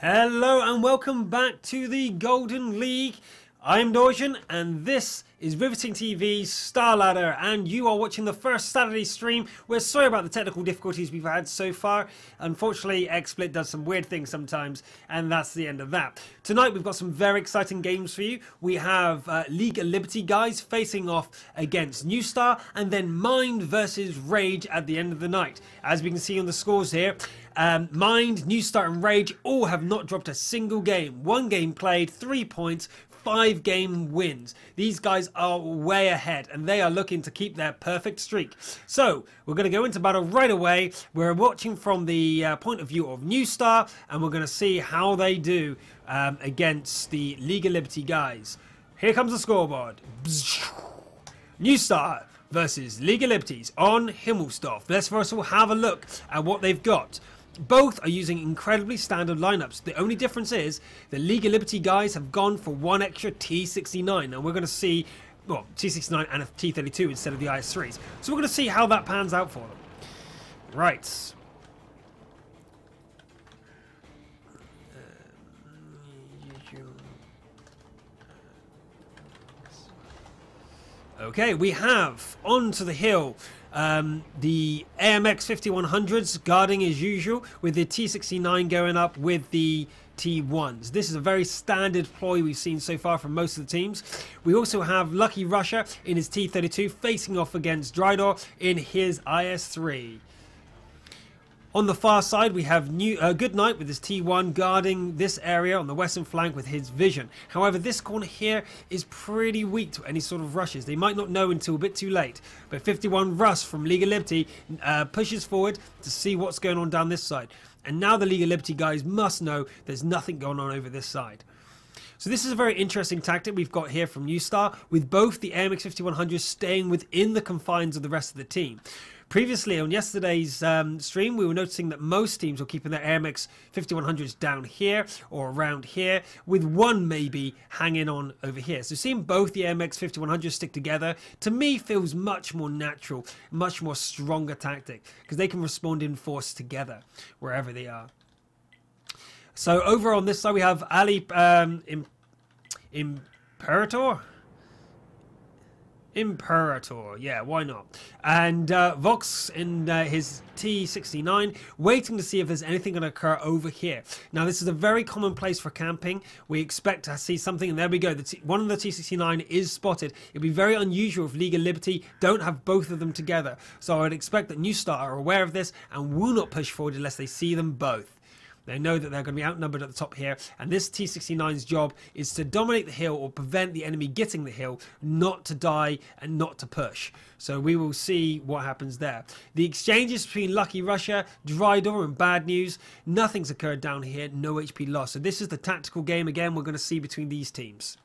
Hello and welcome back to the Golden League. I'm Dorjan and this is Riveting TV's Star Ladder, and you are watching the first Saturday stream. We're sorry about the technical difficulties we've had so far. Unfortunately, XSplit does some weird things sometimes, and that's the end of that. Tonight we've got some very exciting games for you. We have League of Liberty guys facing off against New Star, and then Mind versus Rage at the end of the night. As we can see on the scores here, Mind, New Star and Rage all have not dropped a single game. 1 game played, 3 points, 5 game wins. These guys are way ahead and they are looking to keep their perfect streak. So we're going to go into battle right away. We're watching from the point of view of New Star, and we're going to see how they do against the League of Liberty guys. Here comes the scoreboard. New Star versus League of Liberties on Himmelsdorf. Let's first of all have a look at what they've got. Both are using incredibly standard lineups. The only difference is the League of Liberty guys have gone for 1 extra T69, and we're going to see, well, T69 and a T32 instead of the IS3s. So we're going to see how that pans out for them. Right. Okay, we have onto the hill the AMX 5100s guarding as usual, with the T69 going up with the T1s. This is a very standard ploy we've seen so far from most of the teams. We also have Lucky Rusher in his T32 facing off against Drydor in his IS3. On the far side, we have Goodnight with his T1 guarding this area on the western flank with his Vision. However, this corner here is pretty weak to any sort of rushes. They might not know until a bit too late. But 51 Russ from League of Liberty pushes forward to see what's going on down this side. And now the League of Liberty guys must know there's nothing going on over this side. So this is a very interesting tactic we've got here from New Star, with both the AMX 5100s staying within the confines of the rest of the team. Previously, on yesterday's stream, we were noticing that most teams were keeping their AMX 5100s down here or around here, with one maybe hanging on over here. So seeing both the AMX 5100s stick together, to me, feels much more natural, much more stronger tactic, because they can respond in force together wherever they are. So over on this side, we have Ali Imperator, yeah, why not? And Vox in his T69, waiting to see if there's anything going to occur over here. Now, this is a very common place for camping. We expect to see something, and there we go. One of the T69 is spotted. It'd be very unusual if League of Liberty don't have both of them together. So I would expect that New Star are aware of this and will not push forward unless they see them both. They know that they're going to be outnumbered at the top here, and this T69's job is to dominate the hill or prevent the enemy getting the hill, not to die and not to push. So we will see what happens there. The exchanges between Lucky Rusher, Drydor and Bad News, nothing's occurred down here, no HP loss. So this is the tactical game again we're going to see between these teams.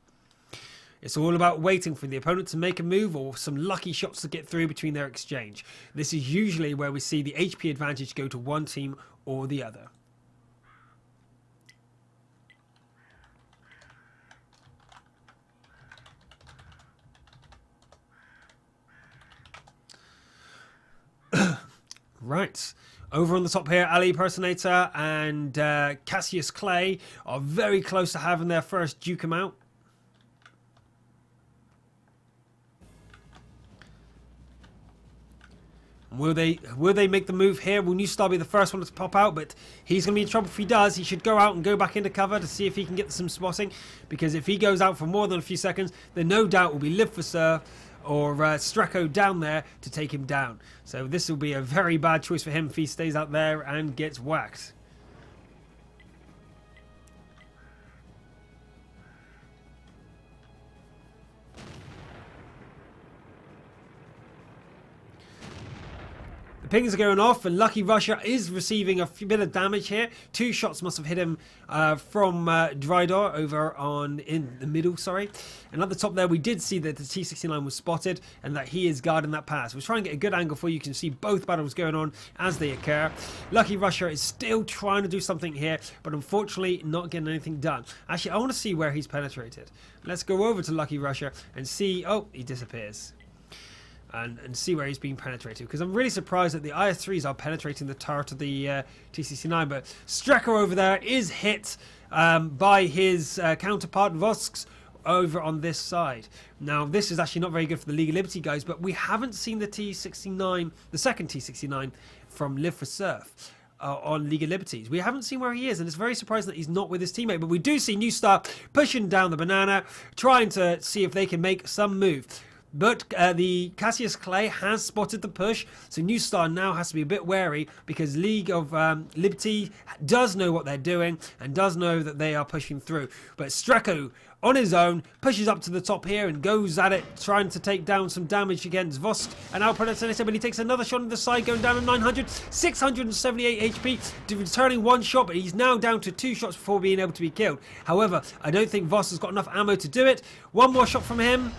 It's all about waiting for the opponent to make a move or some lucky shots to get through between their exchange. This is usually where we see the HP advantage go to one team or the other. Right, over on the top here, Ali Personator and Cassius Clay are very close to having their first Duke 'em out. Will they make the move here? Will New Star be the first one to pop out? But he's going to be in trouble if he does. He should go out and go back into cover to see if he can get some spotting. Because if he goes out for more than a few seconds, then no doubt will be Live for Surf or Stracco down there to take him down. So this will be a very bad choice for him if he stays out there and gets whacked. Pings are going off, and Lucky Rusher is receiving a bit of damage here. 2 shots must have hit him from Drydor over on in the middle, sorry. And at the top there, we did see that the T69 was spotted and that he is guarding that pass. We'll try and get a good angle for you. You can see both battles going on as they occur. Lucky Rusher is still trying to do something here, but unfortunately not getting anything done. Actually, I want to see where he's penetrated. Let's go over to Lucky Rusher and see. Oh, he disappears. and see where he's being penetrated, because I'm really surprised that the IS-3s are penetrating the turret of the TCC-9, but Strecker over there is hit by his counterpart Vosk's over on this side. Now this is actually not very good for the League of Liberty guys, but we haven't seen the T69, the second T69 from Live for Surf on League of Liberties. We haven't seen where he is, and it's very surprising that he's not with his teammate, but we do see New Star pushing down the banana, trying to see if they can make some move. But the Cassius Clay has spotted the push, so New Star now has to be a bit wary, because League of Liberty does know what they're doing and does know that they are pushing through. But Streko on his own pushes up to the top here and goes at it, trying to take down some damage against Vosk and Alpredator, but he takes another shot on the side, going down to 900, 678 HP, returning one shot, but he's now down to 2 shots before being able to be killed. However, I don't think Vosk has got enough ammo to do it. One more shot from him.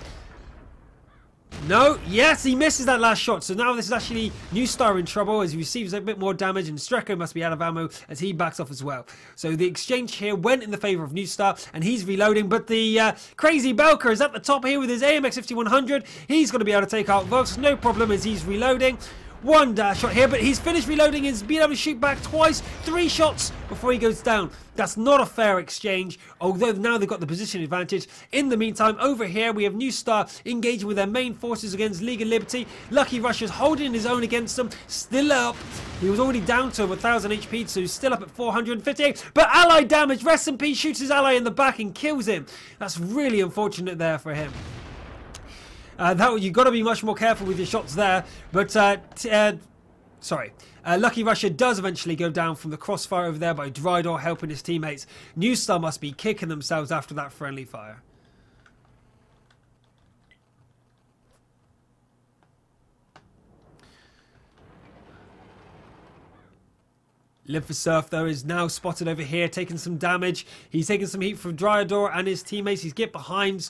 No, yes, he misses that last shot. So now this is actually New Star in trouble as he receives a bit more damage, and Streko must be out of ammo as he backs off as well. So the exchange here went in the favour of New Star, and he's reloading, but the Crazy Belker is at the top here with his AMX 5100. He's going to be able to take out Vox, no problem, as he's reloading. One shot here, but he's finished reloading. He's been able to shoot back twice, 3 shots before he goes down. That's not a fair exchange, although now they've got the position advantage. In the meantime, over here we have New Star engaging with their main forces against League of Liberty. Lucky Russia's holding his own against them, still up. He was already down to 1000 HP, so he's still up at 458. But ally damage, rest in peace, shoots his ally in the back and kills him. That's really unfortunate there for him. You've got to be much more careful with your shots there. But, Lucky Russia does eventually go down from the crossfire over there by Drydor helping his teammates. New Star must be kicking themselves after that friendly fire. Live for Surf, though, is now spotted over here, taking some damage. He's taking some heat from Dryador and his teammates. He's get behind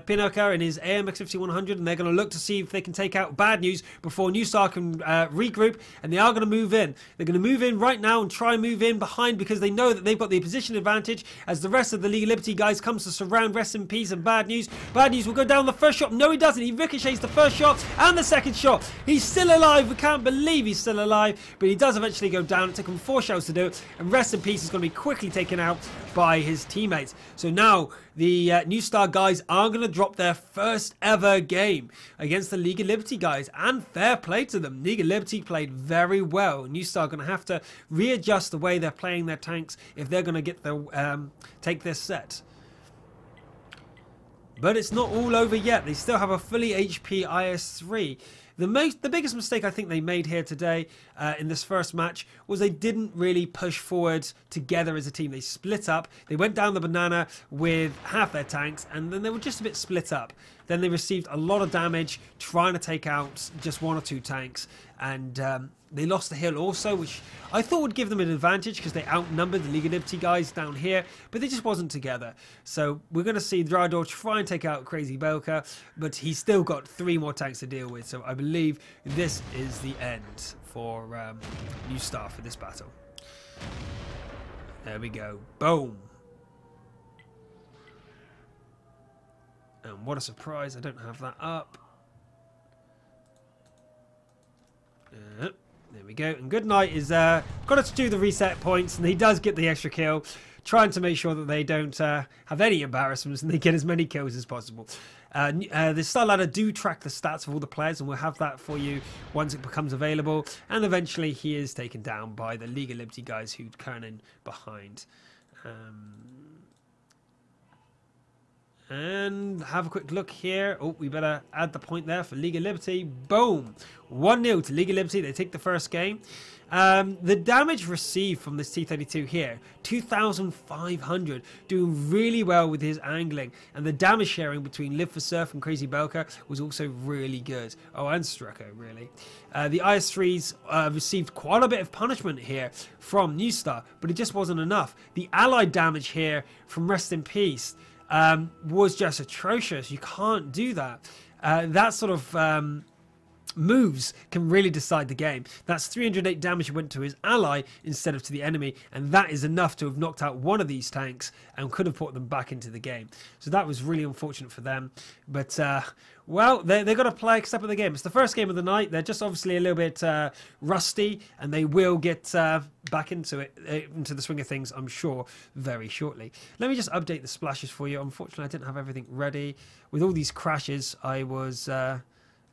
Pinocchio in his AMX 5100, and they're going to look to see if they can take out Bad News before New Star can regroup, and they are going to move in. They're going to move in right now and try and move in behind, because they know that they've got the position advantage as the rest of the League of Liberty guys comes to surround Rest in Peace and Bad News. Bad News will go down the first shot. No, he doesn't. He ricochets the first shot and the second shot. He's still alive. We can't believe he's still alive, but he does eventually go down. It took him 4 shells to do it, and Rest in Peace is going to be quickly taken out by his teammates. So now the New Star guys are going to drop their first ever game against the League of Liberty guys, and fair play to them. League of Liberty played very well. New Star are going to have to readjust the way they're playing their tanks if they're going to get the take this set. But it's not all over yet. They still have a fully HP IS-3. The biggest mistake I think they made here today in this first match was they didn't really push forward together as a team. They split up. They went down the banana with half their tanks, and then they were just a bit split up. Then they received a lot of damage trying to take out just 1 or 2 tanks, and they lost the hill also, which I thought would give them an advantage because they outnumbered the League of Liberty guys down here, but they just wasn't together. So we're going to see Drador try and take out Crazy Belka, but he's still got 3 more tanks to deal with. So I believe this is the end for New Star for this battle. There we go. Boom. And what a surprise, I don't have that up. There we go. And Goodnight is got to do the reset points, and he does get the extra kill, trying to make sure that they don't have any embarrassments and they get as many kills as possible. The Star Ladder do track the stats of all the players, and we'll have that for you once it becomes available. And eventually he is taken down by the League of Liberty guys who turn in behind. And have a quick look here. Oh, we better add the point there for League of Liberty. Boom! 1-0 to League of Liberty. They take the first game. The damage received from this T-32 here, 2,500. Doing really well with his angling. And the damage sharing between Live for Surf and Crazy Belka was also really good. Oh, and Streko, really. The IS-3s received quite a bit of punishment here from New Star, but it just wasn't enough. The allied damage here from Rest in Peace was just atrocious. You can't do that. That sort of moves can really decide the game. That's 308 damage went to his ally instead of to the enemy, and that is enough to have knocked out one of these tanks and could have put them back into the game. So that was really unfortunate for them. But well, they've got to play a step of the game. It's the first game of the night. They're just obviously a little bit rusty, and they will get back into the swing of things, I'm sure, very shortly. Let me just update the splashes for you. Unfortunately, I didn't have everything ready. With all these crashes, I was a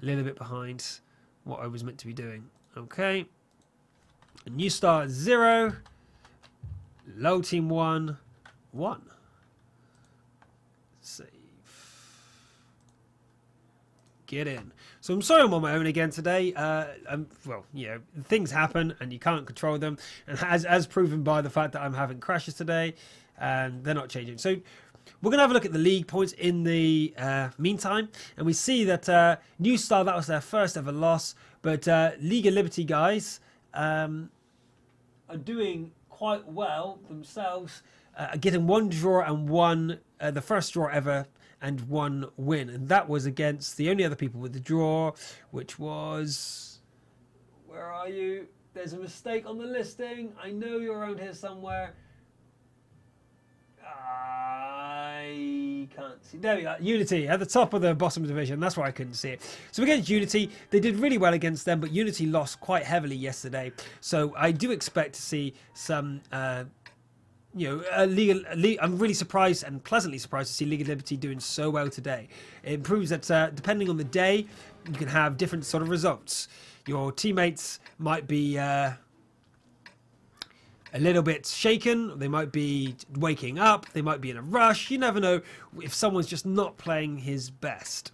little bit behind what I was meant to be doing. Okay. A new star 0. Low team 1. 1. Save. Get in. So I'm sorry I'm on my own again today. Well, you know, things happen and you can't control them. And as proven by the fact that I'm having crashes today and they're not changing. So we're going to have a look at the league points in the meantime. And we see that New Star, that was their first ever loss. But League of Liberty guys are doing quite well themselves. Getting 1 draw and 1, the first draw ever, and 1 win. And that was against the only other people with the draw, which was... Where are you? There's a mistake on the listing. I know you're around here somewhere. I can't see. There we are. Unity at the top of the bottom division. That's why I couldn't see it. So against Unity, they did really well against them, but Unity lost quite heavily yesterday. So I do expect to see some... you know, I'm really surprised and pleasantly surprised to see League of Liberty doing so well today. It proves that depending on the day, you can have different sort of results. Your teammates might be a little bit shaken. They might be waking up. They might be in a rush. You never know if someone's just not playing his best.